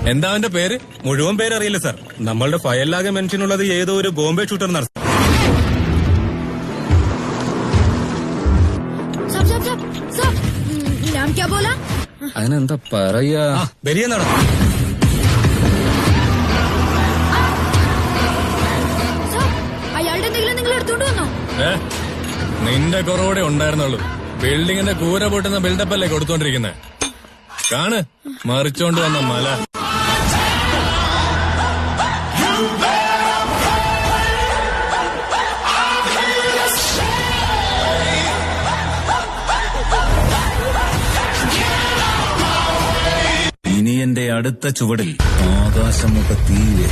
എന്താ അവന്റെ പേര്? മുഴുവൻ പേരറിയില്ല സാർ. നമ്മളുടെ ഫയലിലാകെ മെൻഷൻ ഉള്ളത് ഏതോ ഒരു ബോംബെ ഷൂട്ടർ നടത്തും. അതിനെന്താ പറയാ? ബരിയ നടന്നു. അയാളുടെ എന്തെങ്കിലും നിങ്ങൾ എടുത്തോണ്ട് വന്നോ? നിന്റെ കുറവൂടെ ഉണ്ടായിരുന്നുള്ളൂ. ബിൽഡിങ്ങിന്റെ കൂര പൊട്ടുന്ന ബിൽഡപ്പല്ലേ കൊടുത്തോണ്ടിരിക്കുന്നെ. കാണ് മറിച്ചോണ്ട് വന്ന മല. ഇനി എന്റെ അടുത്ത ചുവടിൽ ആകാശമുഖ തീരെ